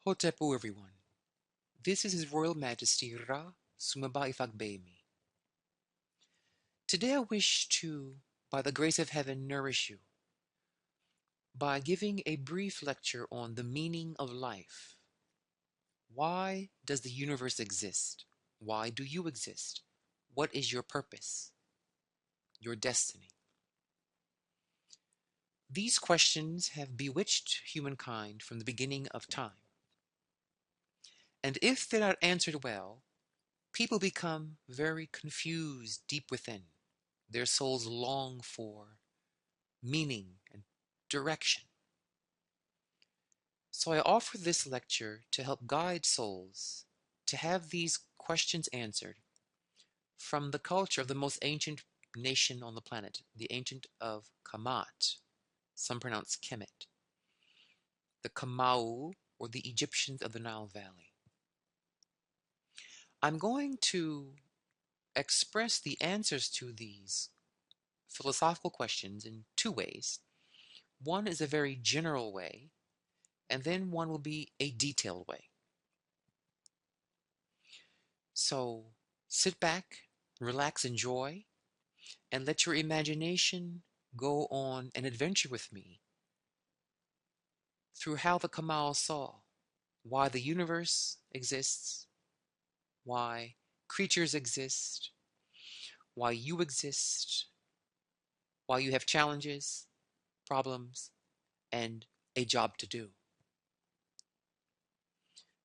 Hotepu, everyone. This is His Royal Majesty Ra Sumaba Ifagbemi. Today I wish to, by the grace of heaven, nourish you by giving a brief lecture on the meaning of life. Why does the universe exist? Why do you exist? What is your purpose? Your destiny? These questions have bewitched humankind from the beginning of time. And if they're not answered well, people become very confused deep within. Their souls long for meaning and direction. So I offer this lecture to help guide souls to have these questions answered from the culture of the most ancient nation on the planet, the ancient of Kamat, some pronounce Kemet, the Kamau, or the Egyptians of the Nile Valley. I'm going to express the answers to these philosophical questions in two ways. One is a very general way, and then one will be a detailed way. So sit back, relax, enjoy, and let your imagination go on an adventure with me through how the Kamal saw why the universe exists, why creatures exist, why you exist, why you have challenges, problems, and a job to do.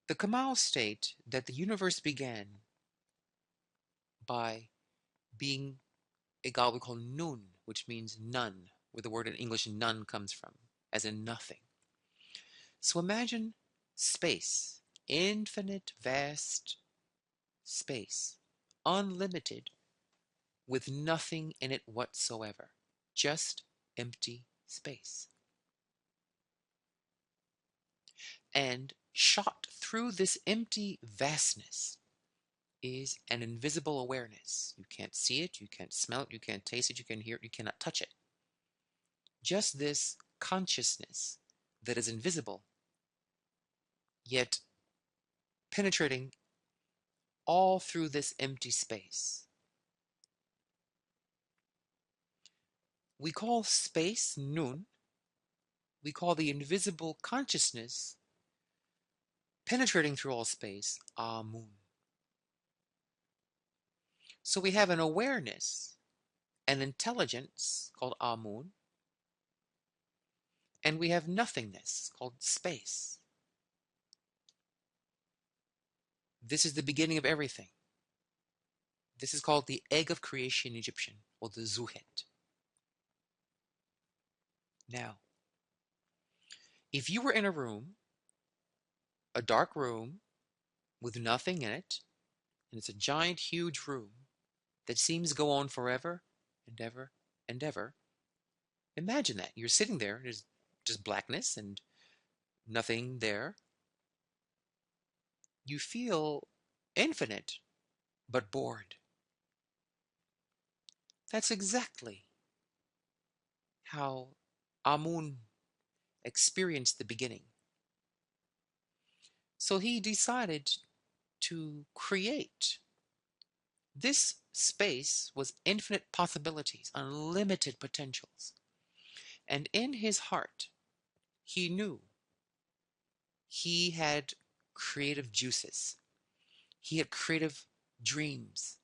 The Kamal state that the universe began by being a god we call Nun, which means none, where the word in English none comes from, as in nothing. So imagine space, infinite, vast space, unlimited, with nothing in it whatsoever, just empty space. And shot through this empty vastness is an invisible awareness. You can't see it, you can't smell it, you can't taste it, you can't hear it, you cannot touch it. Just this consciousness that is invisible, yet penetrating all through this empty space. We call space Nun. We call the invisible consciousness penetrating through all space Amun. So we have an awareness, an intelligence called Amun, and we have nothingness called space. This is the beginning of everything. This is called the egg of creation in Egyptian, or the Zuhet. Now, if you were in a room, a dark room, with nothing in it, and it's a giant, huge room that seems to go on forever and ever and ever, imagine that. You're sitting there, there's just blackness and nothing there. You feel infinite, but bored. That's exactly how Amun experienced the beginning. So he decided to create. This space was infinite possibilities, unlimited potentials. And in his heart, he knew he had creative juices. He had creative dreams,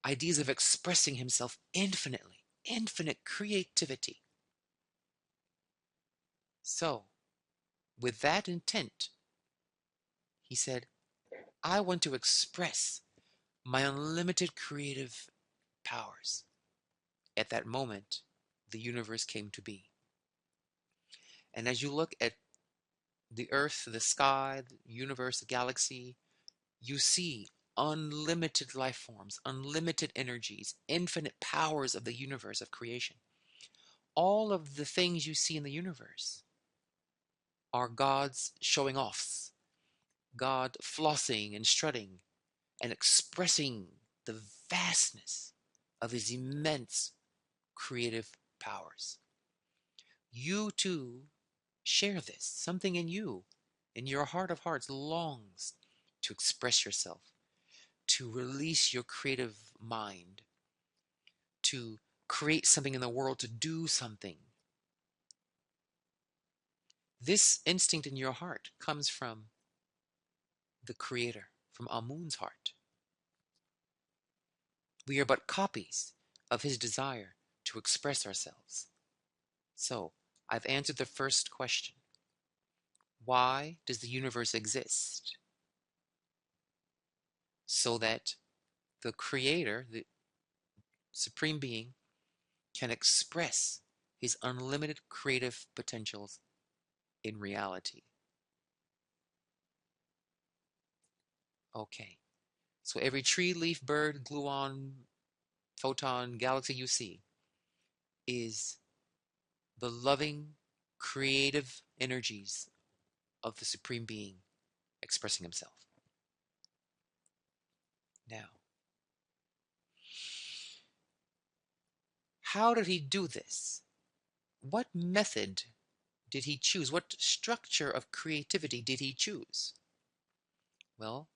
ideas of expressing himself infinitely, infinite creativity. So, with that intent, he said, I want to express my unlimited creative powers. At that moment, the universe came to be. And as you look at the earth, the sky, the universe, the galaxy, you see unlimited life forms, unlimited energies, infinite powers of the universe of creation. All of the things you see in the universe are God's showing offs, God flossing and strutting and expressing the vastness of his immense creative powers. You too Share this. Something in you, in your heart of hearts, longs to express yourself, to release your creative mind, to create something in the world, to do something. This instinct in your heart comes from the Creator, from Amun's heart. We are but copies of his desire to express ourselves. So, I've answered the first question. Why does the universe exist? So that the Creator, the Supreme Being, can express his unlimited creative potentials in reality. Okay, so every tree, leaf, bird, gluon, photon, galaxy you see is the loving, creative energies of the Supreme Being expressing himself. Now, how did he do this? What method did he choose? What structure of creativity did he choose? Well,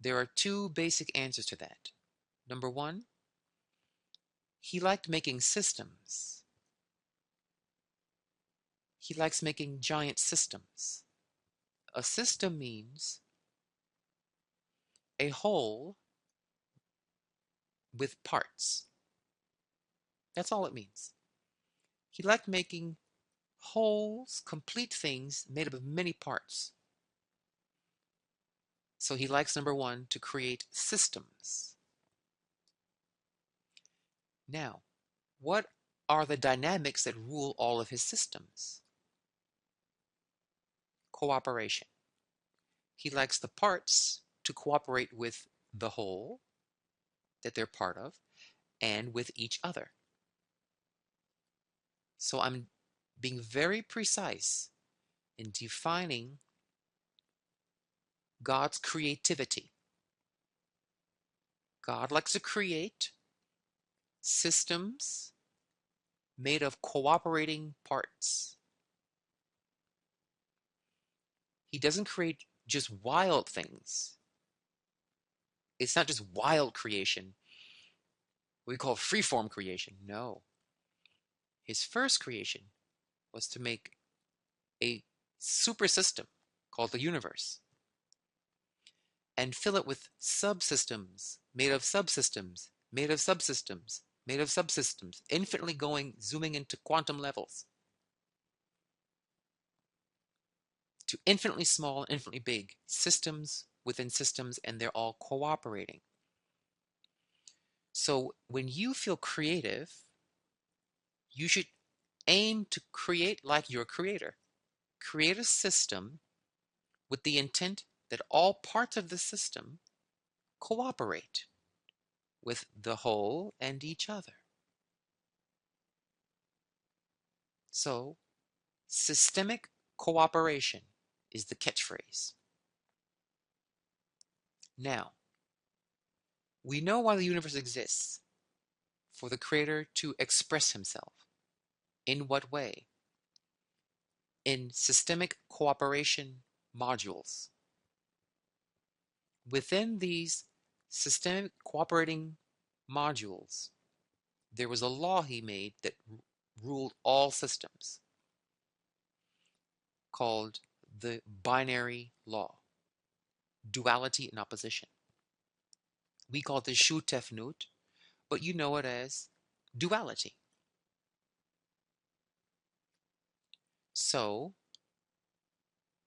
there are two basic answers to that. Number one, he liked making systems. He likes making giant systems. A system means a whole with parts. That's all it means. He liked making wholes, complete things made up of many parts. So he likes, number one, to create systems. Now, what are the dynamics that rule all of his systems? Cooperation. He likes the parts to cooperate with the whole that they're part of and with each other. So I'm being very precise in defining God's creativity. God likes to create systems made of cooperating parts. He doesn't create just wild things. It's not just wild creation, what we call freeform creation. No. His first creation was to make a super system called the universe and fill it with subsystems made of subsystems, made of subsystems, made of subsystems, infinitely going, zooming into quantum levels to infinitely small and infinitely big systems within systems, and they're all cooperating. So when you feel creative, you should aim to create like your creator. Create a system with the intent that all parts of the system cooperate with the whole and each other. So, systemic cooperation is the catchphrase. Now, we know why the universe exists, for the Creator to express himself. In what way? In systemic cooperation modules. Within these systemic cooperating modules, there was a law he made that ruled all systems called the binary law, duality and opposition. We call this Shu Tefnut, but you know it as duality. So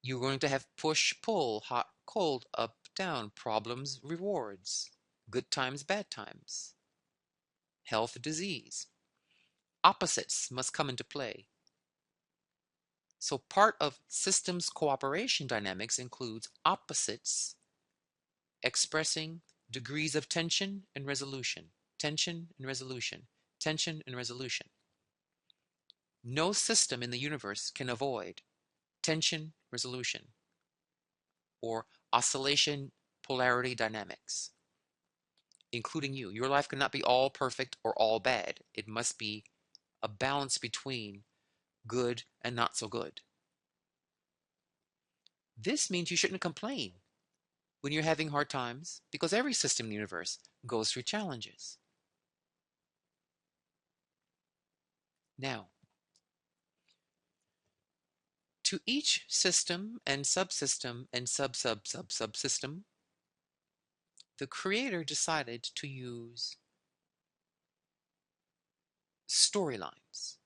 you're going to have push, pull, hot, cold, up, down, problems, rewards, good times, bad times, health, disease. Opposites must come into play. So part of systems cooperation dynamics includes opposites expressing degrees of tension and resolution, tension and resolution, tension and resolution. No system in the universe can avoid tension, resolution, or oscillation polarity dynamics, including you. Your life cannot be all perfect or all bad. It must be a balance between good and not so good. This means you shouldn't complain when you're having hard times, because every system in the universe goes through challenges. Now, to each system and subsystem and sub-sub-sub-subsystem, the creator decided to use storylines,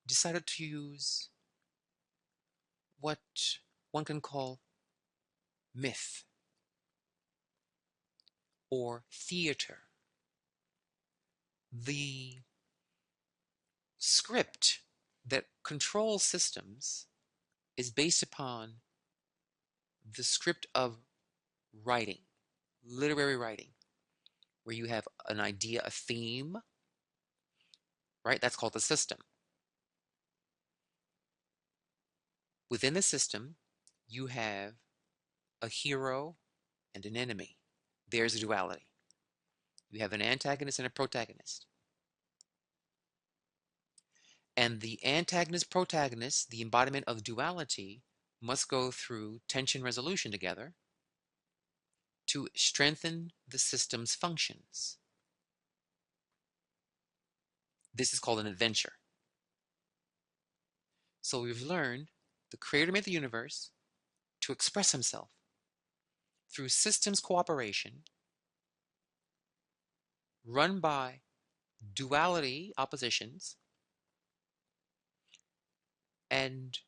decided to use what one can call myth or theater. The script that controls systems is based upon the script of writing, literary writing, where you have an idea, a theme, right? That's called the system. Within the system, you have a hero and an enemy. There's a duality. You have an antagonist and a protagonist. And the antagonist protagonist, the embodiment of duality, must go through tension resolution together to strengthen the system's functions. This is called an adventure. So we've learned the creator made the universe to express himself through systems cooperation run by duality oppositions and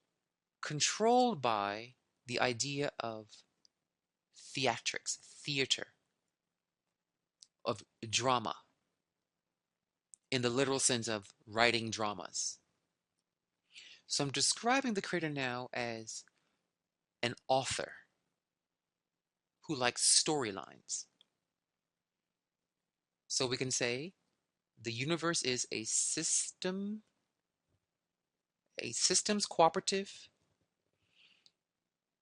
controlled by the idea of theatrics, theater, of drama, in the literal sense of writing dramas. So I'm describing the creator now as an author who likes storylines. So we can say the universe is a system, a systems cooperative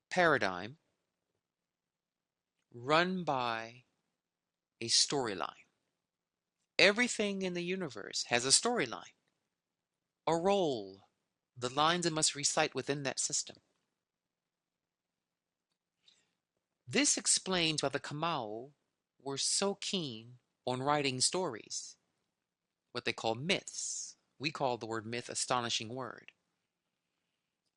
paradigm run by a storyline. Everything in the universe has a storyline, a role, the lines it must recite within that system. This explains why the Kamau were so keen on writing stories, what they call myths. We call the word myth astonishing word.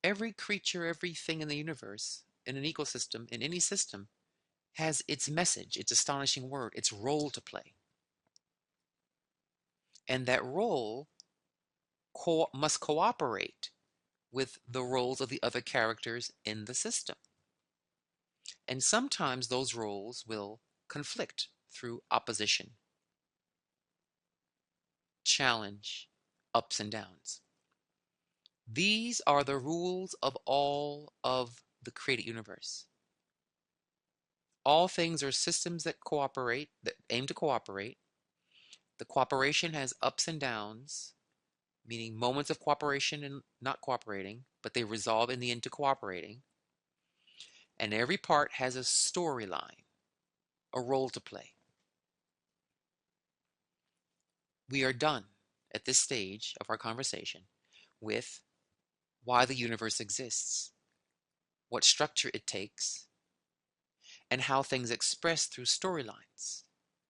Every creature, everything in the universe, in an ecosystem, in any system, has its message, its astonishing word, its role to play. And that role must cooperate with the roles of the other characters in the system. And sometimes those roles will conflict through opposition, challenge, ups and downs. These are the rules of all of the created universe. All things are systems that cooperate, that aim to cooperate. The cooperation has ups and downs, meaning moments of cooperation and not cooperating, but they resolve in the end to cooperating. And every part has a storyline, a role to play. We are done at this stage of our conversation with why the universe exists, what structure it takes, and how things express through storylines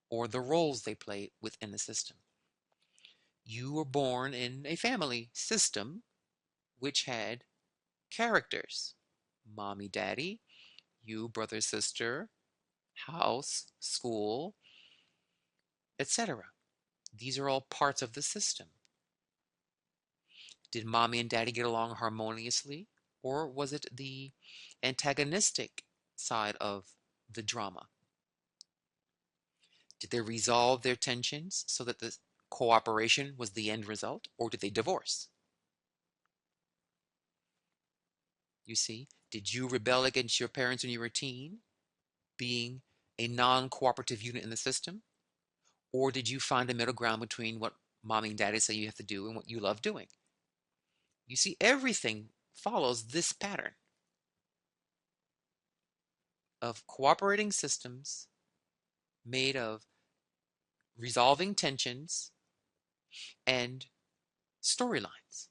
or the roles they play within the system. You were born in a family system which had characters: mommy, daddy, you, brother, sister, house, school, etc. These are all parts of the system. Did mommy and daddy get along harmoniously, or was it the antagonistic side of the drama? Did they resolve their tensions so that the cooperation was the end result, or did they divorce? You see, did you rebel against your parents when you were a teen, being a non-cooperative unit in the system? Or did you find a middle ground between what mommy and daddy say you have to do and what you love doing? You see, everything follows this pattern of cooperating systems made of resolving tensions and storylines.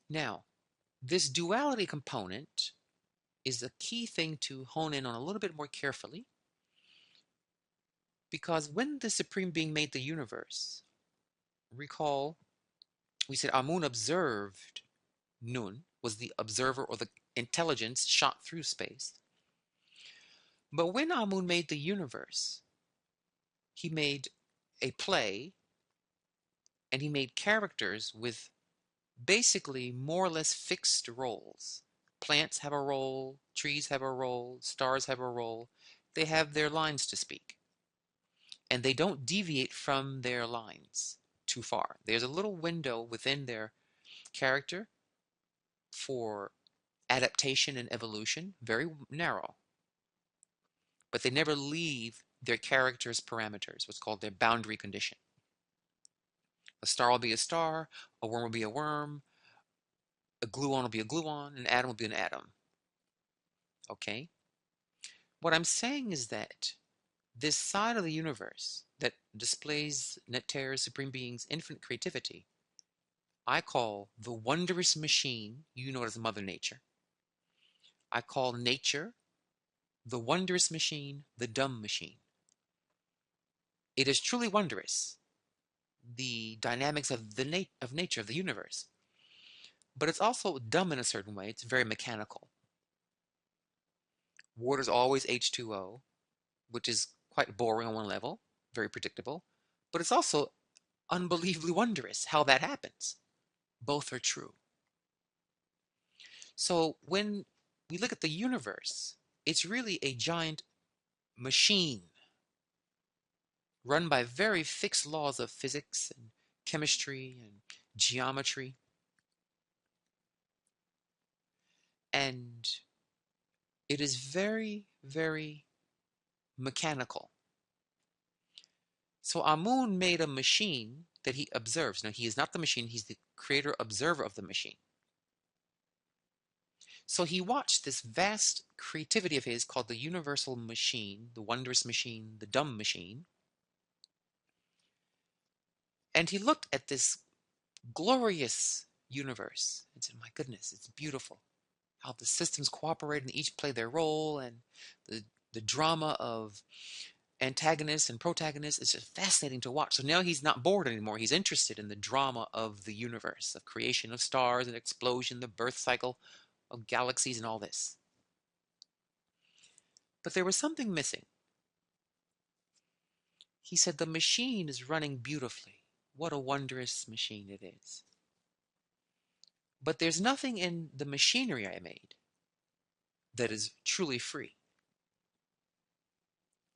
Now, this duality component is a key thing to hone in on a little bit more carefully, because when the Supreme Being made the universe, recall we said Amun observed Nun, was the observer or the intelligence shot through space. But when Amun made the universe, he made a play and he made characters with basically more or less fixed roles. Plants have a role, trees have a role, stars have a role. They have their lines to speak. And they don't deviate from their lines too far. There's a little window within their character for adaptation and evolution, very narrow. But they never leave their character's parameters, what's called their boundary condition. A star will be a star, a worm will be a worm, a gluon will be a gluon, an atom will be an atom. Okay? What I'm saying is that this side of the universe that displays Netter's Supreme Being's infinite creativity, I call the wondrous machine, you know it as Mother Nature. I call nature the wondrous machine, the dumb machine. It is truly wondrous, the dynamics of the of nature, of the universe. But it's also dumb in a certain way. It's very mechanical. Water is always H2O, which is quite boring on one level, very predictable. But it's also unbelievably wondrous how that happens. Both are true. So when we look at the universe, it's really a giant machine run by very fixed laws of physics and chemistry and geometry. And it is very, very mechanical. So Amun made a machine that he observes. Now, he is not the machine, he's the creator observer of the machine. So he watched this vast creativity of his called the universal machine, the wondrous machine, the dumb machine. And he looked at this glorious universe and said, my goodness, it's beautiful. How the systems cooperate and each play their role, and the drama of antagonists and protagonists is just fascinating to watch. So now he's not bored anymore. He's interested in the drama of the universe, of creation of stars and explosion, the birth cycle of galaxies and all this. But there was something missing. He said, the machine is running beautifully. What a wondrous machine it is. But there's nothing in the machinery I made that is truly free.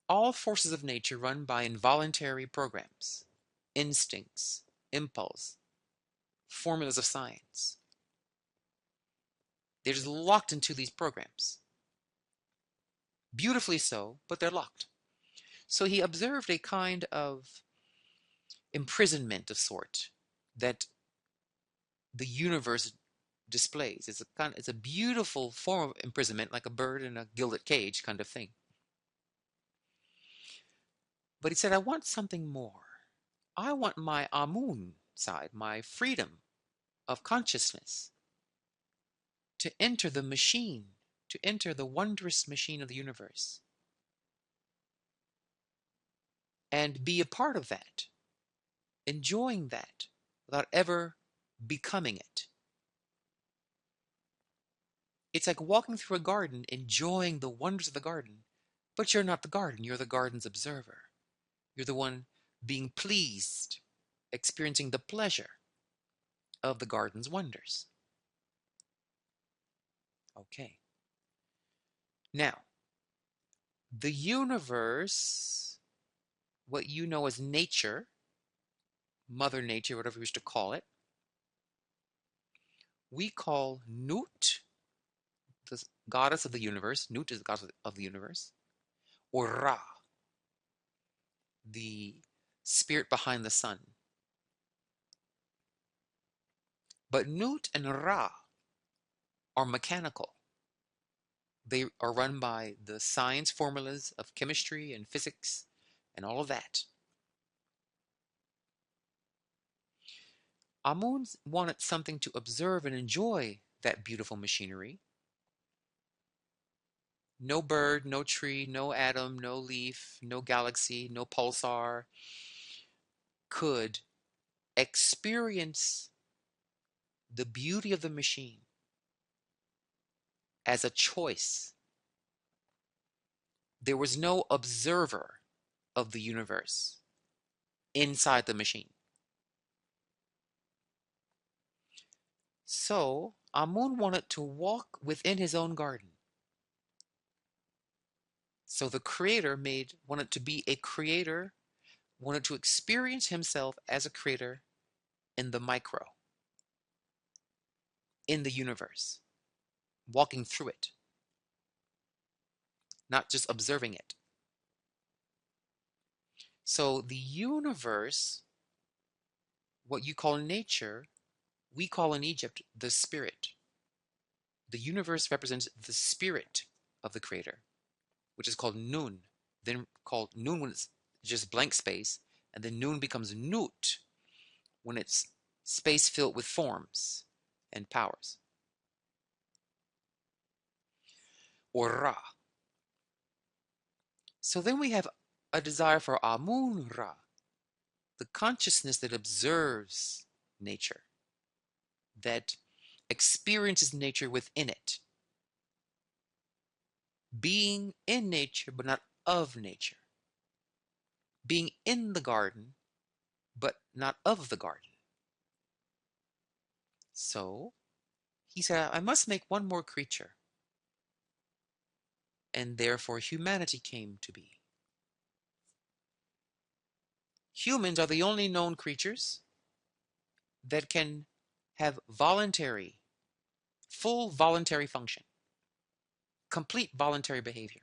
All forces of nature run by involuntary programs, instincts, impulse, formulas of science. They're just locked into these programs. Beautifully so, but they're locked. So he observed a kind of imprisonment of sort that the universe displays. It's a beautiful form of imprisonment, like a bird in a gilded cage kind of thing. But he said, I want something more. I want my Amun side, my freedom of consciousness, to enter the machine, to enter the wondrous machine of the universe, and be a part of that, enjoying that without ever becoming it. It's like walking through a garden, enjoying the wonders of the garden, but you're not the garden, you're the garden's observer. You're the one being pleased, experiencing the pleasure of the garden's wonders. Okay. Now, the universe, what you know as nature, Mother Nature, whatever you wish to call it, we call Nut, the goddess of the universe. Nut is the goddess of the universe. Or Ra, the spirit behind the sun. But Nut and Ra are mechanical. They are run by the science formulas of chemistry and physics and all of that. Amun wanted something to observe and enjoy that beautiful machinery. No bird, no tree, no atom, no leaf, no galaxy, no pulsar could experience the beauty of the machine as a choice. There was no observer of the universe inside the machine. So Amun wanted to walk within his own garden. So the creator wanted to be a creator, wanted to experience himself as a creator in the micro, in the universe, walking through it, not just observing it. So the universe, what you call nature, we call in Egypt the spirit. The universe represents the spirit of the creator, which is called Nun, then called Nun when it's just blank space, and then Nun becomes Nut when it's space filled with forms and powers, or Ra. So then we have a desire for Amun Ra, the consciousness that observes nature, that experiences nature within it, being in nature but not of nature, being in the garden but not of the garden. So he said, I must make one more creature, and therefore humanity came to be. Humans are the only known creatures that can have full voluntary function, complete voluntary behavior,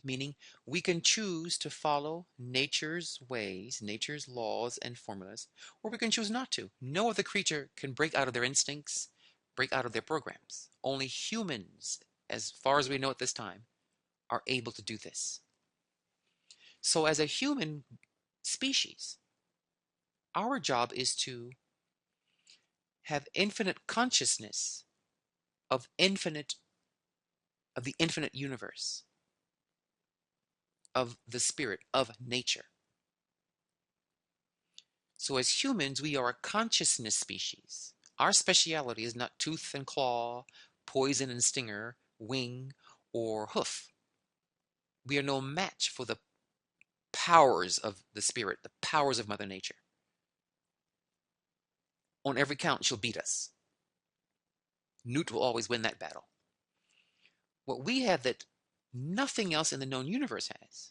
meaning we can choose to follow nature's ways, nature's laws and formulas, or we can choose not to. No other creature can break out of their instincts, break out of their programs. Only humans, as far as we know at this time, are able to do this. So as a human species, our job is to have infinite consciousness of the infinite universe, of the spirit, of nature. So as humans, we are a consciousness species. Our speciality is not tooth and claw, poison and stinger, wing, or hoof. We are no match for the powers of the spirit, the powers of Mother Nature. On every count, she'll beat us. Newt will always win that battle. What we have that nothing else in the known universe has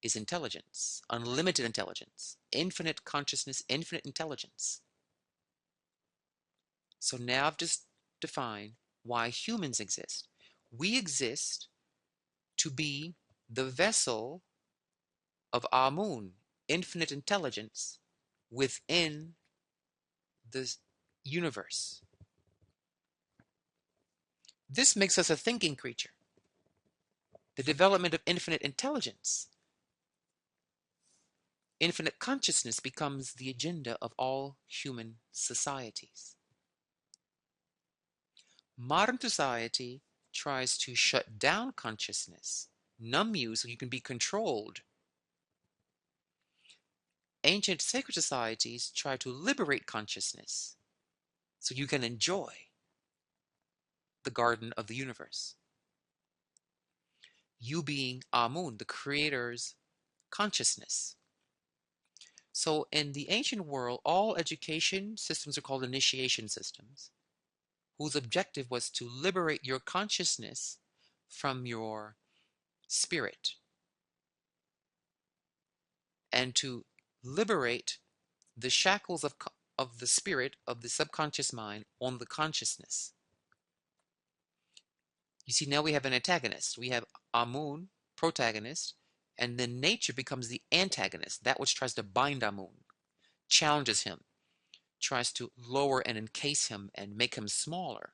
is intelligence, unlimited intelligence, infinite consciousness, infinite intelligence. So now I've just defined why humans exist. We exist to be the vessel of Amun, infinite intelligence, within the universe. This makes us a thinking creature. The development of infinite intelligence, infinite consciousness becomes the agenda of all human societies. Modern society tries to shut down consciousness, numb you so you can be controlled. Ancient sacred societies try to liberate consciousness so you can enjoy the garden of the universe. You being Amun, the creator's consciousness. So in the ancient world, all education systems are called initiation systems, whose objective was to liberate your consciousness from your spirit and to liberate the shackles of the spirit, of the subconscious mind, on the consciousness. You see, now we have an antagonist. We have Amun, protagonist, and then nature becomes the antagonist, that which tries to bind Amun, challenges him, tries to lower and encase him and make him smaller.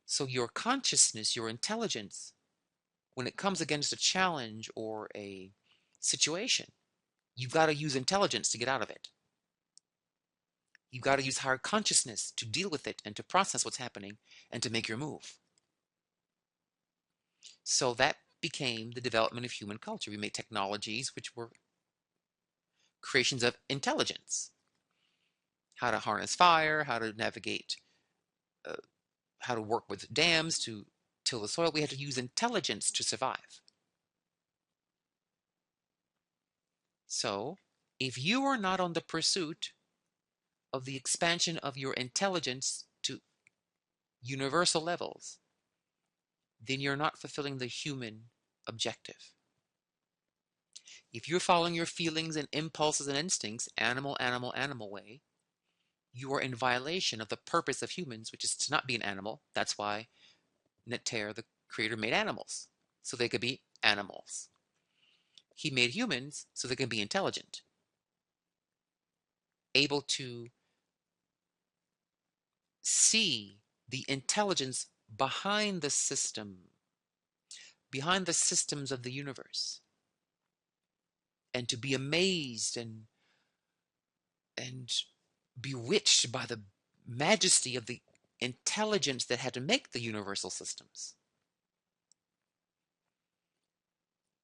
So your consciousness, your intelligence, when it comes against a challenge or a situation, you've got to use intelligence to get out of it. You've got to use higher consciousness to deal with it and to process what's happening and to make your move. So that became the development of human culture. We made technologies which were creations of intelligence. How to harness fire, how to navigate, uh, how to work with dams to till the soil. We had to use intelligence to survive. So if you are not on the pursuit of the expansion of your intelligence to universal levels, then you're not fulfilling the human objective. If you're following your feelings and impulses and instincts, animal, animal, animal way, you are in violation of the purpose of humans, which is to not be an animal. That's why Neter, the creator, made animals, so they could be animals. He made humans so they can be intelligent, able to see the intelligence behind the system, behind the systems of the universe, and to be amazed and bewitched by the majesty of the intelligence that had to make the universal systems.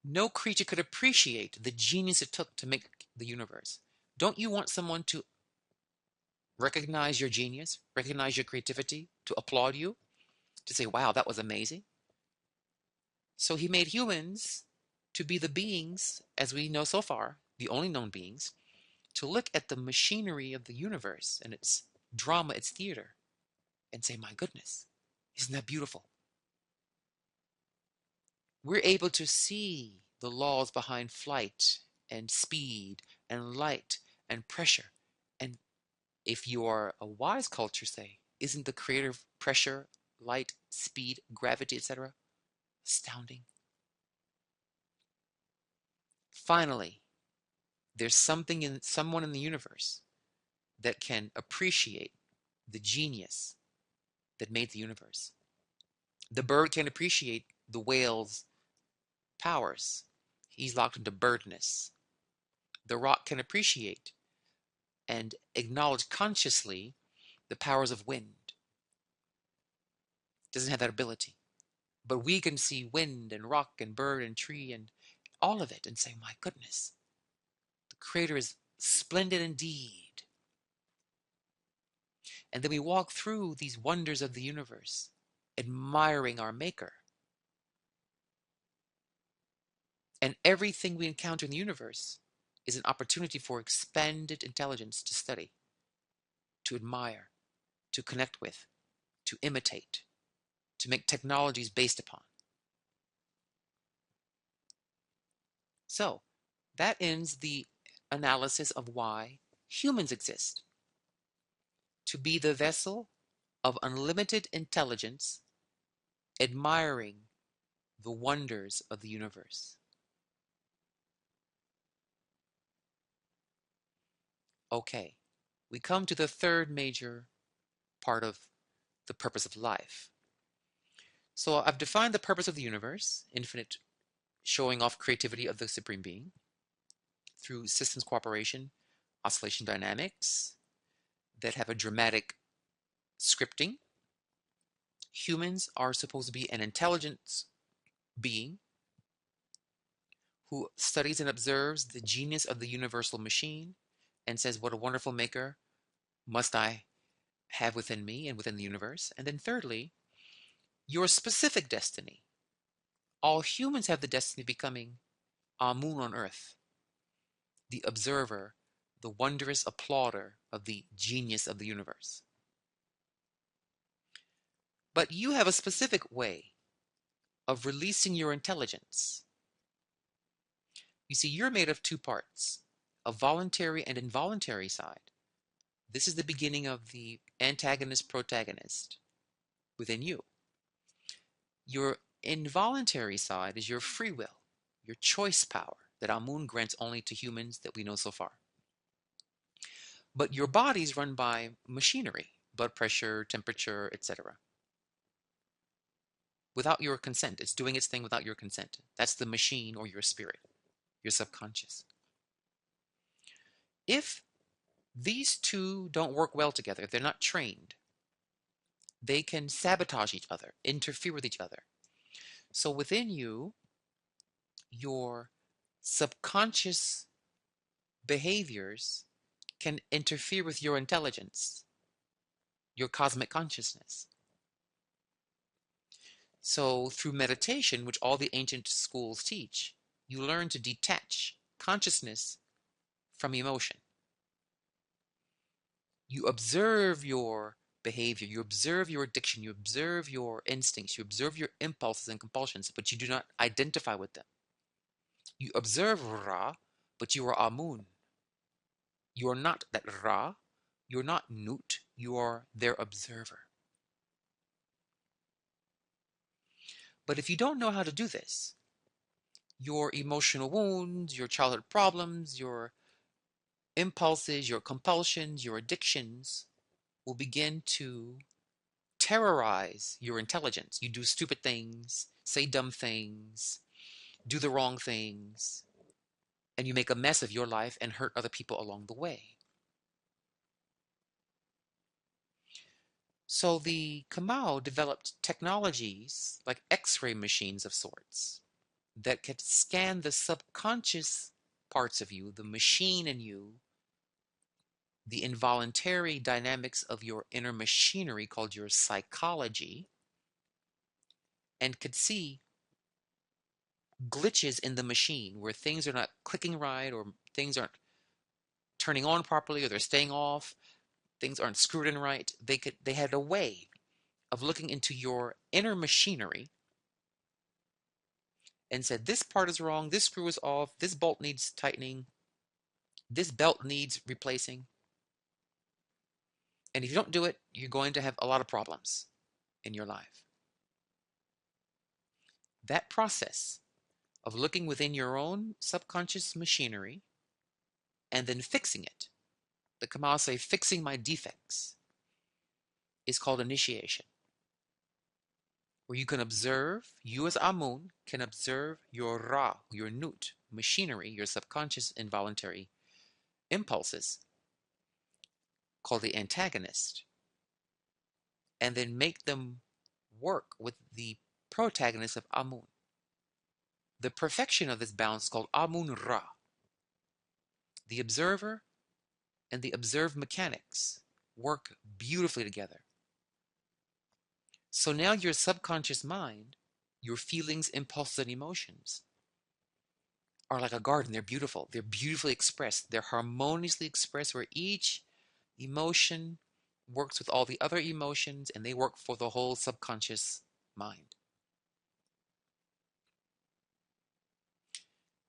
No creature could appreciate the genius it took to make the universe. Don't you want someone to recognize your genius, recognize your creativity, to applaud you, to say, wow, that was amazing? So he made humans to be the beings, as we know so far, the only known beings, to look at the machinery of the universe and its drama, its theater, and say, my goodness, isn't that beautiful? We're able to see the laws behind flight and speed and light and pressure. And if you are a wise culture, say, isn't the creator of pressure, light, speed, gravity, etc. astounding? Finally, there's someone in the universe that can appreciate the genius that made the universe. The bird can appreciate the whale's powers. He's locked into birdness. The rock can appreciate and acknowledge consciously the powers of wind. Doesn't have that ability. But we can see wind and rock and bird and tree and all of it and say, my goodness, the creator is splendid indeed. And then we walk through these wonders of the universe, admiring our maker. And everything we encounter in the universe is an opportunity for expanded intelligence to study, to admire, to connect with, to imitate, to make technologies based upon. So that ends the analysis of why humans exist. To be the vessel of unlimited intelligence, admiring the wonders of the universe. Okay, we come to the third major part of the purpose of life. So I've defined the purpose of the universe, infinite showing off creativity of the Supreme Being through systems cooperation, oscillation dynamics that have a dramatic scripting. Humans are supposed to be an intelligence being who studies and observes the genius of the universal machine and says, what a wonderful maker must I have within me and within the universe. And then thirdly, your specific destiny. All humans have the destiny of becoming Amun on earth, the observer, the wondrous applauder of the genius of the universe. But you have a specific way of releasing your intelligence. You see, you're made of two parts, a voluntary and involuntary side. This is the beginning of the antagonist-protagonist within you. Your involuntary side is your free will, your choice power that Amun grants only to humans that we know so far. But your body's run by machinery, blood pressure, temperature, etc. Without your consent. It's doing its thing without your consent. That's the machine or your spirit, your subconscious. If These two don't work well together. They're not trained. They can sabotage each other, interfere with each other. So within you, your subconscious behaviors can interfere with your intelligence, your cosmic consciousness. So through meditation, which all the ancient schools teach, you learn to detach consciousness from emotion. You observe your behavior, you observe your addiction, you observe your instincts, you observe your impulses and compulsions, but you do not identify with them. You observe Ra, but you are Amun. You are not that Ra, you're not Nut, you are their observer. But if you don't know how to do this, your emotional wounds, your childhood problems, your impulses, your compulsions, your addictions will begin to terrorize your intelligence. You do stupid things, say dumb things, do the wrong things, and you make a mess of your life and hurt other people along the way. So the Kamau developed technologies like X-ray machines of sorts that could scan the subconscious parts of you, the machine in you, the involuntary dynamics of your inner machinery called your psychology, and could see glitches in the machine where things are not clicking right, or things aren't turning on properly, or they're staying off, things aren't screwed in right. They had a way of looking into your inner machinery and said, this part is wrong, this screw is off, this bolt needs tightening, this belt needs replacing. And if you don't do it, you're going to have a lot of problems in your life. That process of looking within your own subconscious machinery and then fixing it, the Kamal say, fixing my defects, is called initiation. Where you can observe, you as Amun can observe your Ra, your Nut, machinery, your subconscious involuntary impulses, called the antagonist, and then make them work with the protagonist of Amun. The perfection of this balance is called Amun Ra. The observer and the observed mechanics work beautifully together. So now your subconscious mind, your feelings, impulses, and emotions are like a garden. They're beautiful. They're beautifully expressed. They're harmoniously expressed, where each emotion works with all the other emotions and they work for the whole subconscious mind.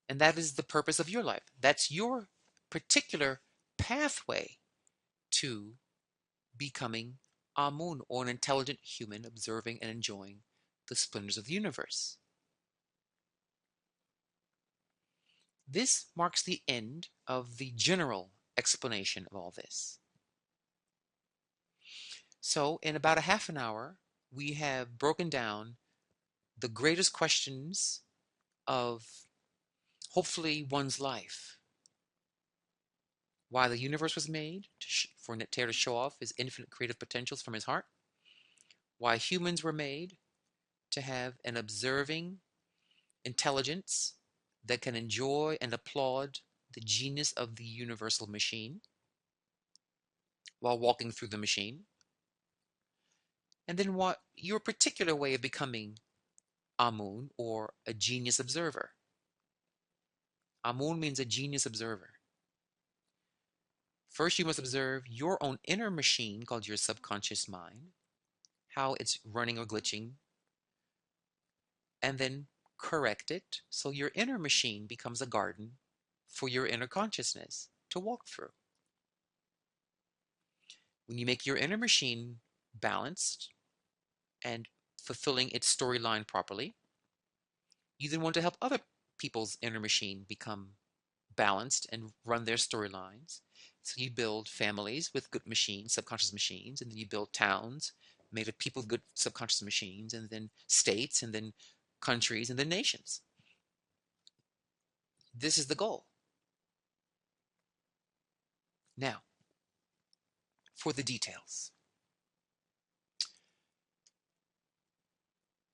And that is the purpose of your life. That's your particular pathway to becoming Amun, or an intelligent human observing and enjoying the splendors of the universe. This marks the end of the general explanation of all this. So in about a half an hour, we have broken down the greatest questions of hopefully one's life. Why the universe was made, for Netero to show off his infinite creative potentials from his heart. Why humans were made, to have an observing intelligence that can enjoy and applaud the genius of the universal machine while walking through the machine. And then what your particular way of becoming Amun, or a genius observer. Amun means a genius observer. First, you must observe your own inner machine called your subconscious mind, how it's running or glitching, and then correct it so your inner machine becomes a garden for your inner consciousness to walk through. When you make your inner machine balanced and fulfilling its storyline properly, you then want to help other people's inner machine become balanced and run their storylines. So you build families with good machines, subconscious machines, and then you build towns made of people with good subconscious machines, and then states, and then countries, and then nations. This is the goal. Now, for the details.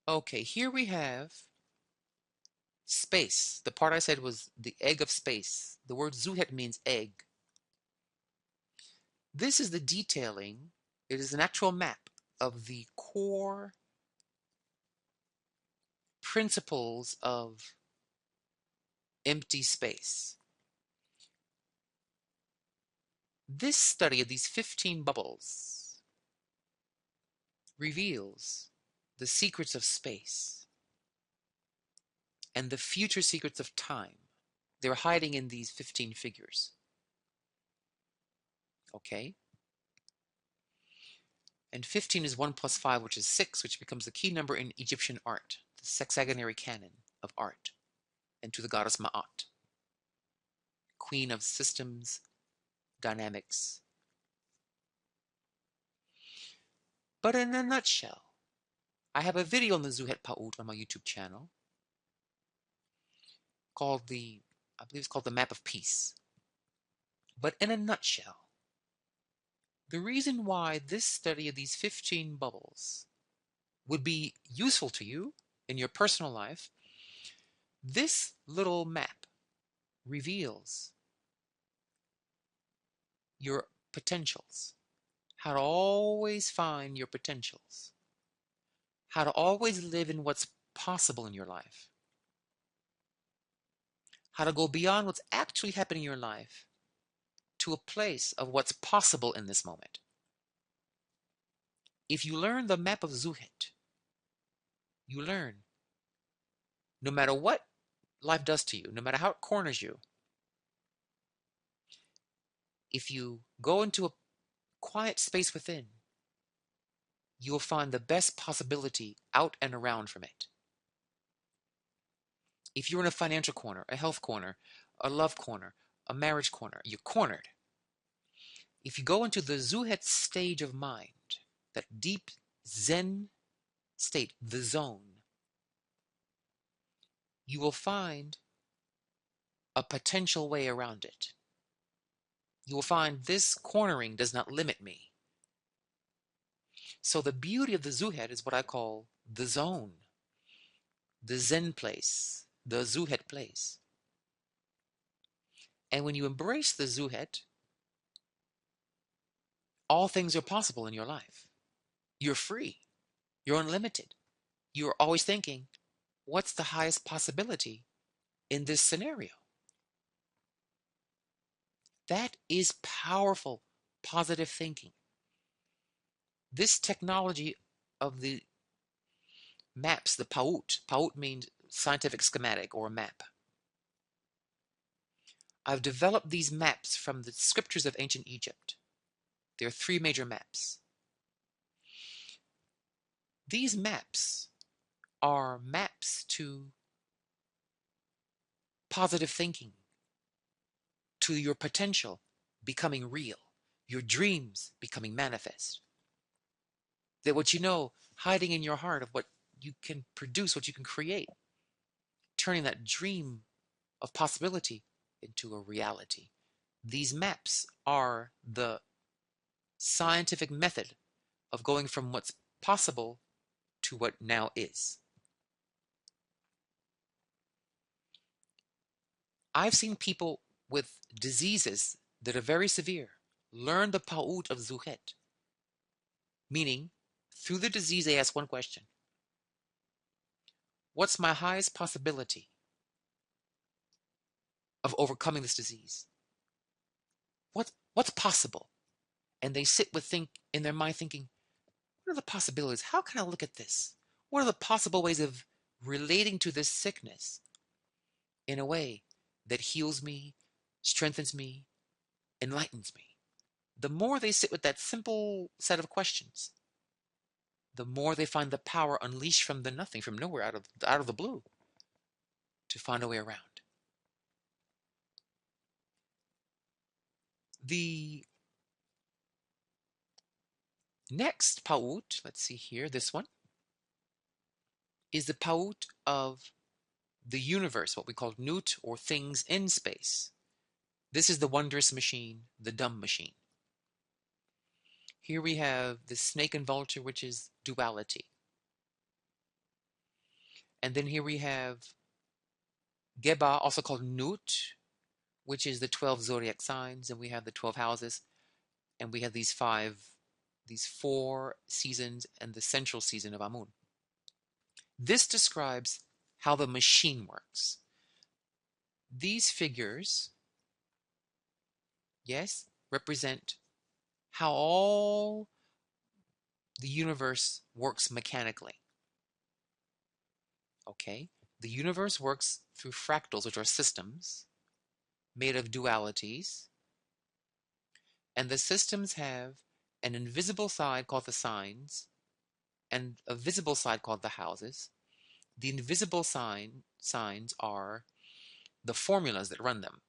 Okay, here we have space. The part I said was the egg of space. The word Zuhet means egg. This is the detailing. It is an actual map of the core principles of empty space. This study of these 15 bubbles reveals the secrets of space and the future secrets of time. They're hiding in these 15 figures. Okay? And 15 is 1 plus 5, which is 6, which becomes the key number in Egyptian art, the sexagenary canon of art, and to the goddess Ma'at, queen of systems, dynamics. But in a nutshell, I have a video on the Zuhet Pa'ut on my YouTube channel called I believe it's called the Map of Peace. But in a nutshell, the reason why this study of these 15 bubbles would be useful to you in your personal life, this little map reveals your potentials, how to always find your potentials, how to always live in what's possible in your life, how to go beyond what's actually happening in your life to a place of what's possible in this moment. If you learn the map of Zuhet, you learn no matter what life does to you, no matter how it corners you, if you go into a quiet space within, you will find the best possibility out and around from it. If you're in a financial corner, a health corner, a love corner, a marriage corner, you're cornered. If you go into the Zuhet stage of mind, that deep Zen state, the zone, you will find a potential way around it. You will find this cornering does not limit me. So the beauty of the Zuhet is what I call the zone, the Zen place, the Zuhet place. And when you embrace the Zuhet, all things are possible in your life. You're free. You're unlimited. You're always thinking, what's the highest possibility in this scenario? That is powerful, positive thinking. This technology of the maps, the Pa'ut means scientific schematic or map. I've developed these maps from the scriptures of ancient Egypt. There are 3 major maps. These maps are maps to positive thinking, to your potential becoming real, your dreams becoming manifest. That what you know hiding in your heart of what you can produce, what you can create, turning that dream of possibility into a reality. These maps are the scientific method of going from what's possible to what now is. I've seen people with diseases that are very severe learn the Pa'ut of Zuhet, meaning through the disease they ask one question: what's my highest possibility of overcoming this disease? What's possible? And they sit with in their mind thinking, what are the possibilities? How can I look at this? What are the possible ways of relating to this sickness in a way that heals me, strengthens me, enlightens me? The more they sit with that simple set of questions, the more they find the power unleashed from the nothing, from nowhere, out of the blue, to find a way around. The next Pa'ut, let's see here, this one, is the Pa'ut of the universe, what we call Nut, or things in space. This is the wondrous machine, the dumb machine. Here we have the snake and vulture, which is duality. And then here we have Geba, also called Nut, which is the 12 zodiac signs, and we have the 12 houses, and we have these four seasons and the central season of Amun. This describes how the machine works. These figures, yes, represent how all the universe works mechanically. Okay? The universe works through fractals, which are systems made of dualities. And the systems have an invisible side called the signs and a visible side called the houses. The invisible signs are the formulas that run them.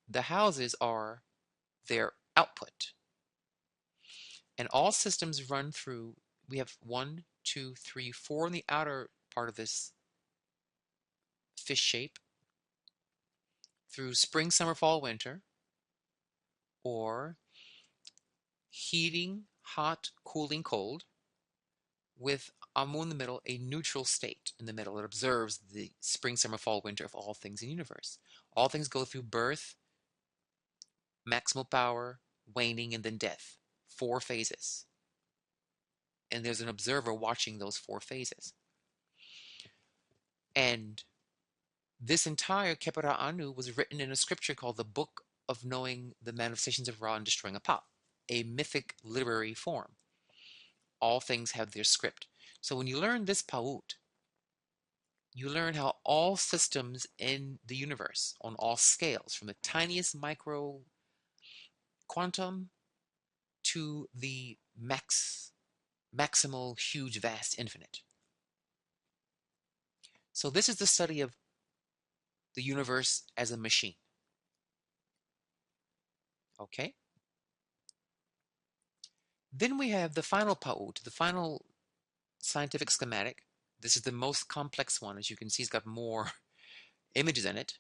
The houses are their output. And all systems run through, we have 1, 2, 3, 4 in the outer part of this fish shape, through spring, summer, fall, winter, or heating, hot, cooling, cold, with Amun in the middle, a neutral state in the middle. It observes the spring, summer, fall, winter of all things in the universe. All things go through birth, maximal power, waning, and then death. 4 phases. And there's an observer watching those 4 phases. And this entire Kepara Anu was written in a scripture called the Book of Knowing the Manifestations of Ra and Destroying Apap, a mythic literary form. All things have their script. So when you learn this Pa'ut, you learn how all systems in the universe, on all scales, from the tiniest micro quantum to the maximal, huge, vast, infinite. So this is the study of the universe as a machine. Okay? Then we have the final Pa'ut, the final scientific schematic. This is the most complex one. As you can see, it's got more images in it.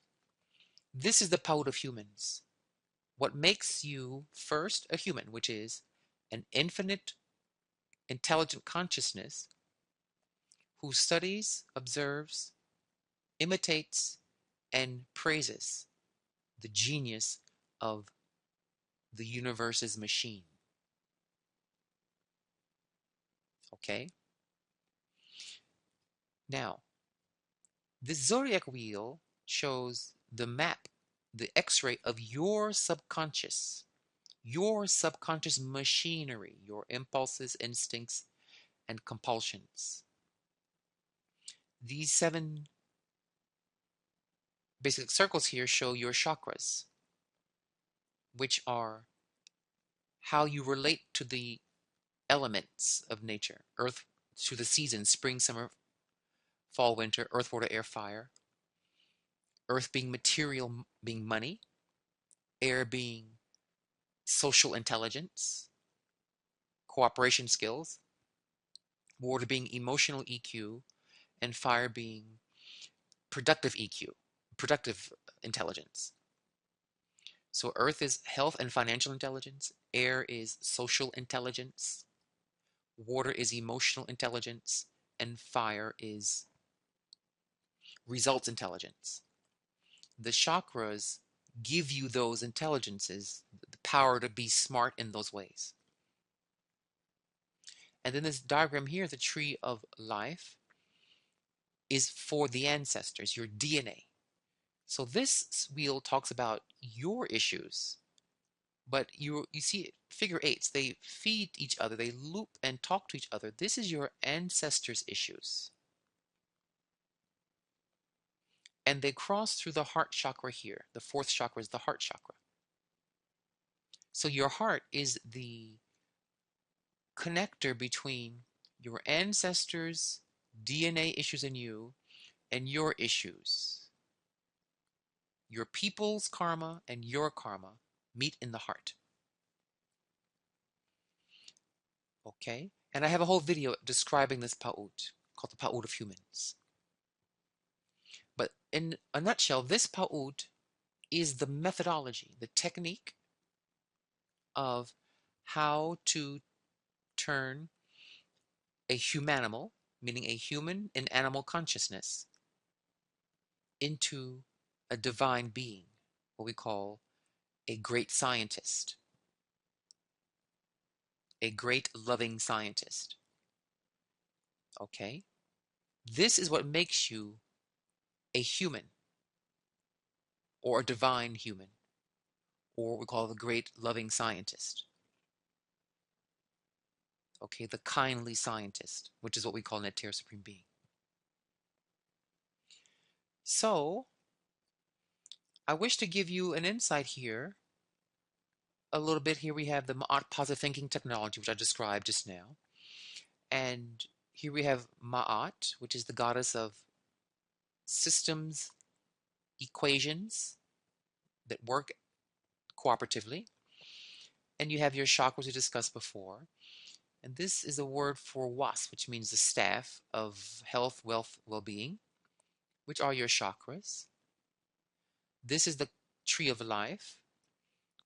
This is the Pa'ut of humans. What makes you first a human, which is an infinite intelligent consciousness who studies, observes, imitates, and praises the genius of the universe's machine. Okay? Now, this zodiac wheel shows the map, the x-ray of your subconscious machinery, your impulses, instincts, and compulsions. These 7 basic circles here show your chakras, which are how you relate to the elements of nature. Earth to the seasons, spring, summer, fall, winter, earth, water, air, fire. Earth being material, being money. Air being social intelligence, cooperation skills. Water being emotional EQ. And fire being productive EQ, productive intelligence. So earth is health and financial intelligence. Air is social intelligence. Water is emotional intelligence. And fire is results intelligence. The chakras give you those intelligences, the power to be smart in those ways. And then this diagram here, the tree of life, is for the ancestors, your DNA. So this wheel talks about your issues, but you see figure eights, they feed each other, they loop and talk to each other. This is your ancestors' issues. And they cross through the heart chakra here. The 4th chakra is the heart chakra. So your heart is the connector between your ancestors' DNA issues in you and your issues. Your people's karma and your karma meet in the heart. Okay? And I have a whole video describing this Pa'ut called the Pa'ut of Humans. But in a nutshell, this Pa'ut is the methodology, the technique of how to turn a humanimal, meaning a human and animal consciousness, into a divine being, what we call a great scientist, a great loving scientist. Okay? This is what makes you a human or a divine human, or what we call the great loving scientist. Okay, the kindly scientist, which is what we call Neter Supreme Being. So, I wish to give you an insight here. A little bit here we have the Ma'at positive thinking technology, which I described just now. And here we have Ma'at, which is the goddess of systems, equations that work cooperatively. And you have your chakras we discussed before. And this is a word for was, which means the staff of health, wealth, well-being, which are your chakras. This is the tree of life,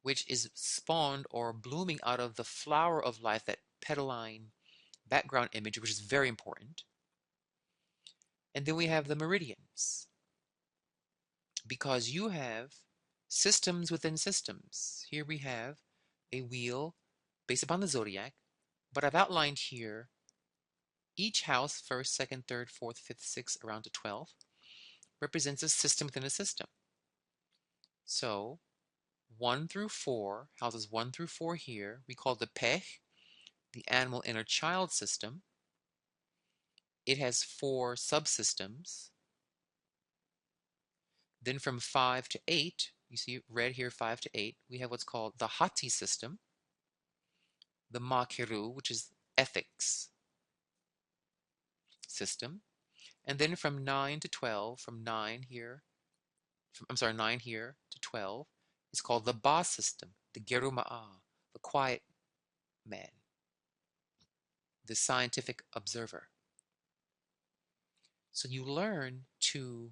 which is spawned or blooming out of the flower of life, that petaline background image, which is very important. And then we have the meridians, because you have systems within systems. Here we have a wheel based upon the zodiac, but I've outlined here each house, first, second, third, fourth, fifth, sixth, around to 12, represents a system within a system. So 1 through 4, houses 1 through 4 here, we call the Pech, the animal inner child system. It has 4 subsystems. Then from 5 to 8, you see red here, 5 to 8, we have what's called the Hati system, the Makiru, which is ethics system. And then from 9 to 12, from 9 here, I'm sorry, 9 here to 12, is called the Ba system, the Geruma'a, the quiet man, the scientific observer. So you learn to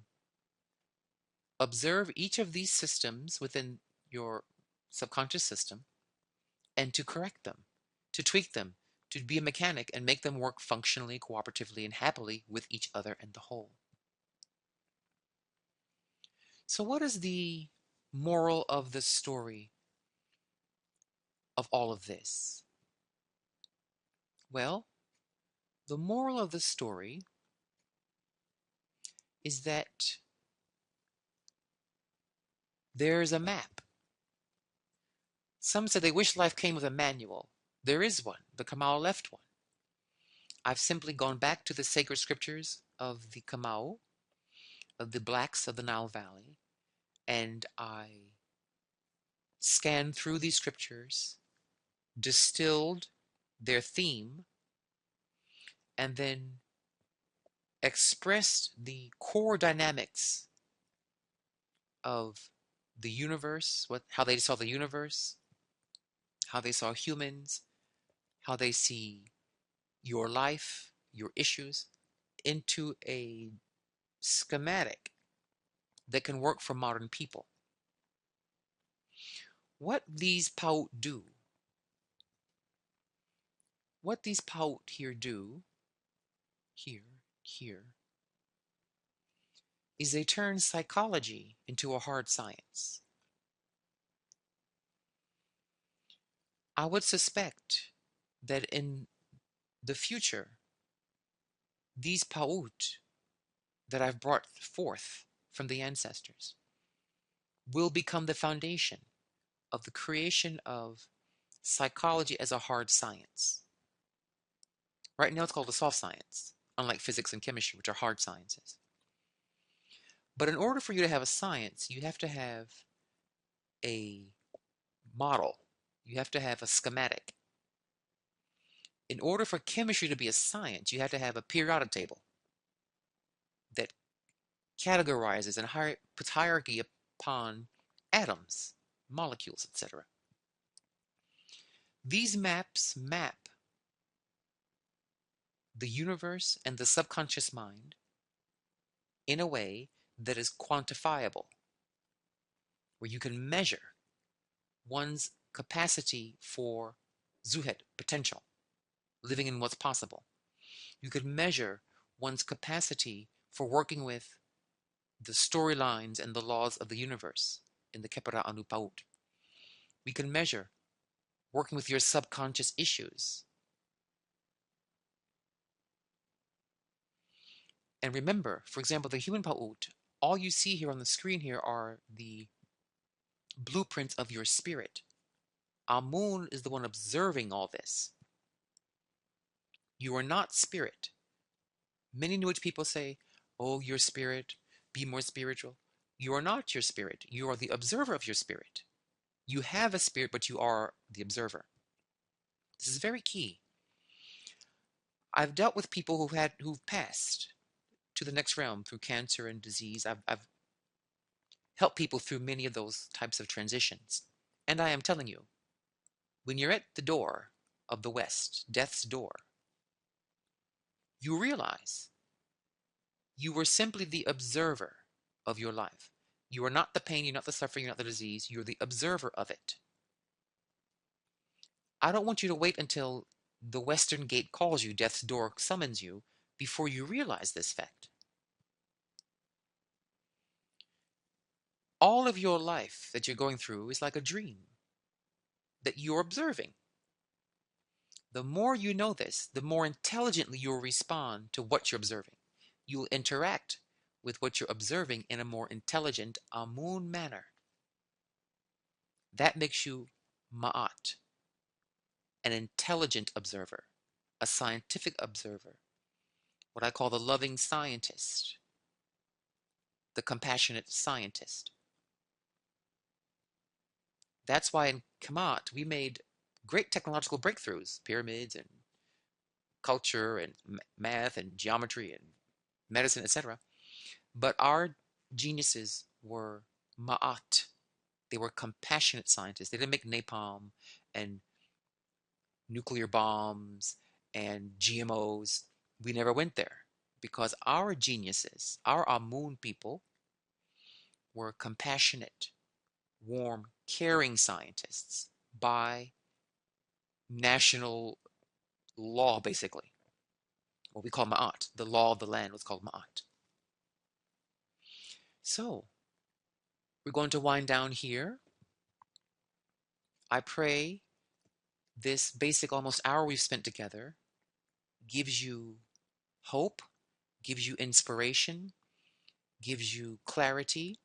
observe each of these systems within your subconscious system and to correct them, to tweak them, to be a mechanic and make them work functionally, cooperatively, and happily with each other and the whole. So what is the moral of the story of all of this? Well, the moral of the story is that there's a map. Some say they wish life came with a manual. There is one. The Kamau left one. I've simply gone back to the sacred scriptures of the Kamau, of the blacks of the Nile Valley, and I scanned through these scriptures, distilled their theme, and then expressed the core dynamics of the universe, how they saw the universe, how they saw humans, how they see your life, your issues, into a schematic that can work for modern people. What these Paut do, what these Paut here do, here, is they turn psychology into a hard science. I would suspect that in the future, these Paut that I've brought forth from the ancestors will become the foundation of the creation of psychology as a hard science. Right now it's called a soft science, unlike physics and chemistry, which are hard sciences. But in order for you to have a science, you have to have a model. You have to have a schematic. In order for chemistry to be a science, you have to have a periodic table that categorizes and puts hierarchy upon atoms, molecules, etc. These maps map the universe and the subconscious mind in a way that is quantifiable, where you can measure one's capacity for Zuhed, potential, living in what's possible. You could measure one's capacity for working with the storylines and the laws of the universe in the Kepara Anu Paut. We can measure working with your subconscious issues. And remember, for example, the human Paut, all you see here on the screen here are the blueprints of your spirit. Amun is the one observing all this. You are not spirit. Many New Age people say, oh, your spirit, be more spiritual. You are not your spirit. You are the observer of your spirit. You have a spirit, but you are the observer. This is very key. I've dealt with people who've passed to the next realm through cancer and disease. I've helped people through many of those types of transitions. And I am telling you, when you're at the door of the West, death's door, you realize you were simply the observer of your life. You are not the pain, you're not the suffering, you're not the disease, you're the observer of it. I don't want you to wait until the Western Gate calls you, death's door summons you, before you realize this fact. All of your life that you're going through is like a dream that you're observing. The more you know this, the more intelligently you'll respond to what you're observing. You'll interact with what you're observing in a more intelligent, Amun manner. That makes you Ma'at, an intelligent observer, a scientific observer, what I call the loving scientist, the compassionate scientist. That's why in Kamat we made great technological breakthroughs, pyramids and culture and math and geometry and medicine, etc. But our geniuses were Ma'at. They were compassionate scientists. They didn't make napalm and nuclear bombs and GMOs. We never went there because our geniuses, our Amun people, were compassionate, warm, caring scientists by national law, basically. What we call Ma'at. The law of the land was called Ma'at. So, we're going to wind down here. I pray this basic almost hour we've spent together gives you hope, gives you inspiration, gives you clarity.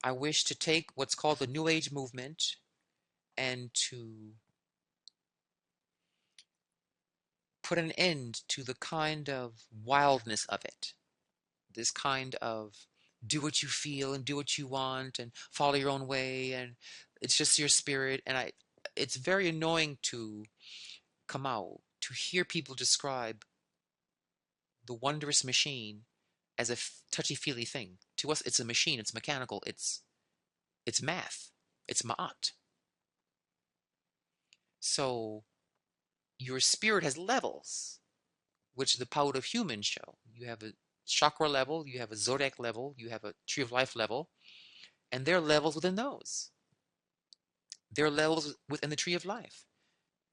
I wish to take what's called the New Age movement and to put an end to the kind of wildness of it, this kind of do what you feel and do what you want and follow your own way and it's just your spirit. And it's very annoying to Kamau to hear people describe the wondrous machine as a touchy-feely thing. To us, it's a machine, it's mechanical, it's math, it's ma'at. So your spirit has levels, which the power of humans show. You have a chakra level, you have a zodiac level, you have a tree of life level, and there are levels within those. There are levels within the tree of life.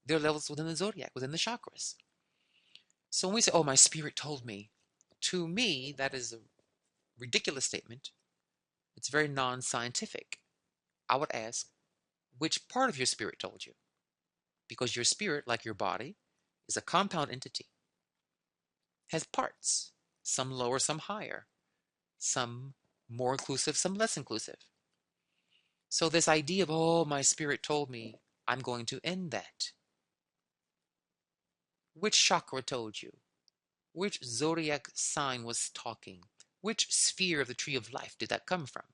There are levels within the zodiac, within the chakras. So when we say, oh, my spirit told me, to me, that is a ridiculous statement. It's very non-scientific. I would ask, which part of your spirit told you? Because your spirit, like your body, is a compound entity, has parts, some lower, some higher, some more inclusive, some less inclusive. So this idea of, oh, my spirit told me, I'm going to end that. Which chakra told you? Which zodiac sign was talking? Which sphere of the tree of life did that come from?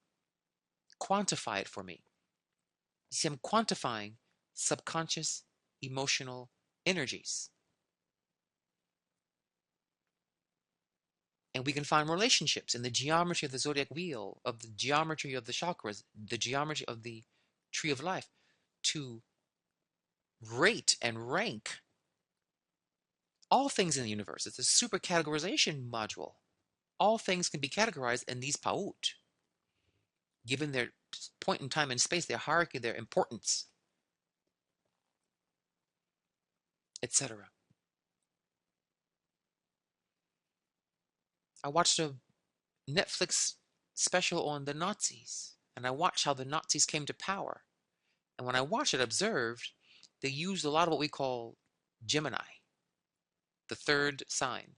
Quantify it for me. You see, I'm quantifying subconscious emotional energies. And we can find relationships in the geometry of the zodiac wheel, of the geometry of the chakras, the geometry of the tree of life, to rate and rank all things in the universe. It's a super categorization module. All things can be categorized in these paut, given their point in time and space, their hierarchy, their importance. etc. I watched a Netflix special on the Nazis, and I watched how the Nazis came to power. And when I watched it, I observed they used a lot of what we call Gemini, the third sign,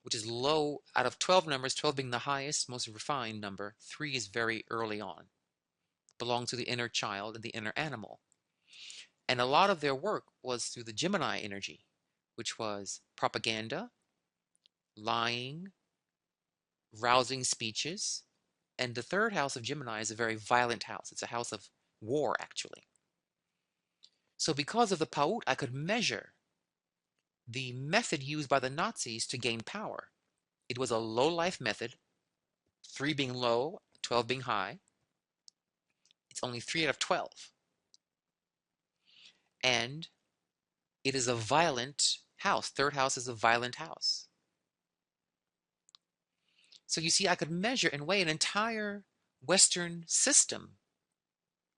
which is low out of 12 numbers, 12 being the highest, most refined number. 3 is very early on, belongs to the inner child and the inner animal. And a lot of their work was through the Gemini energy, which was propaganda, lying, rousing speeches. And the third house of Gemini is a very violent house. It's a house of war, actually. So because of the Paut, I could measure the method used by the Nazis to gain power. It was a low-life method, 3 being low, 12 being high. It's only 3 out of 12. And it is a violent house. Third house is a violent house. So you see, I could measure and weigh an entire Western system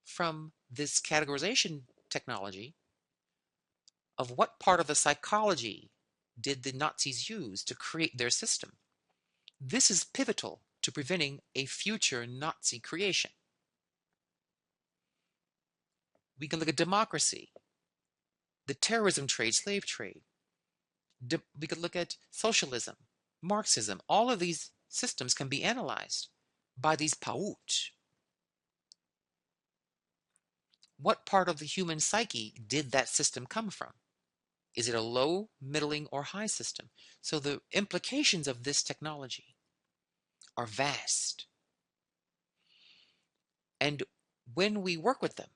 from this categorization technology of what part of the psychology did the Nazis use to create their system. This is pivotal to preventing a future Nazi creation. We can look at democracy, the terrorism trade, slave trade. We could look at socialism, Marxism. All of these systems can be analyzed by these Paut. What part of the human psyche did that system come from? Is it a low, middling, or high system? So the implications of this technology are vast. And when we work with them,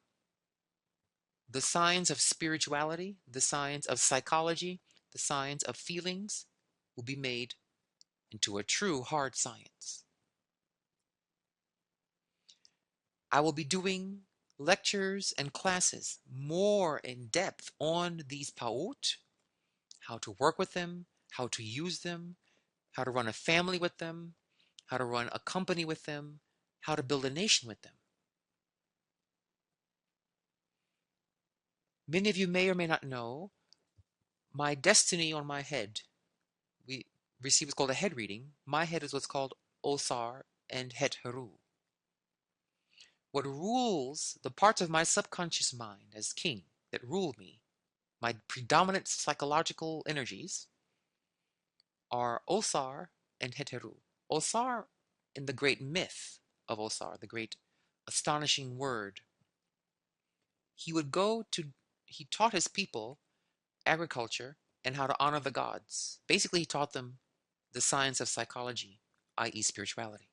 the signs of spirituality, the signs of psychology, the signs of feelings will be made into a true hard science. I will be doing lectures and classes more in depth on these Paut, how to work with them, how to use them, how to run a family with them, how to run a company with them, how to build a nation with them. Many of you may or may not know my destiny on my head. We receive what's called a head reading. My head is what's called Osar and Het Heru. What rules the parts of my subconscious mind as king that rule me, my predominant psychological energies, are Osar and Het Heru. Osar, in the great myth of Osar, the great astonishing word, he taught his people agriculture and how to honor the gods. Basically, he taught them the science of psychology, i.e. spirituality.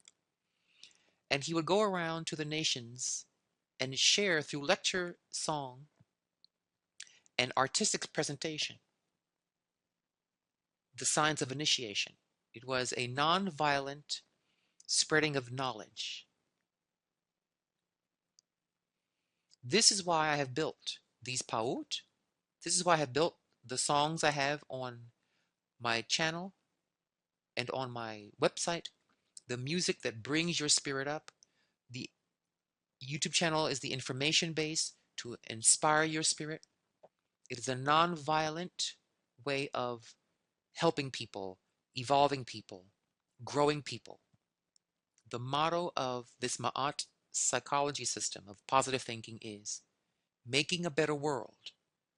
And he would go around to the nations and share through lecture, song, and artistic presentation the science of initiation. It was a non-violent spreading of knowledge. This is why I have built these Paut. This is why I have built the songs I have on my channel and on my website, the music that brings your spirit up. The YouTube channel is the information base to inspire your spirit. It is a non-violent way of helping people, evolving people, growing people. The motto of this Ma'at psychology system of positive thinking is making a better world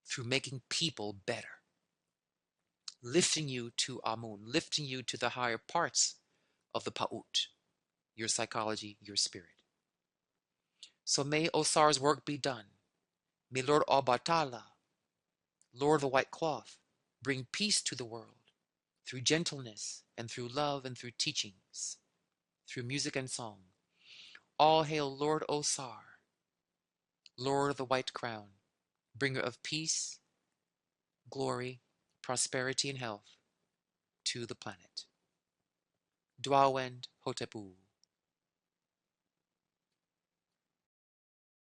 through making people better, lifting you to Amun, lifting you to the higher parts of the Paut, your psychology, your spirit. So may Osar's work be done. May Lord Obatala, Lord of the White Cloth, bring peace to the world through gentleness and through love and through teachings, through music and song. All hail Lord Osar, Lord of the White Crown, bringer of peace, glory, prosperity, and health to the planet. Dwawend Hotepu.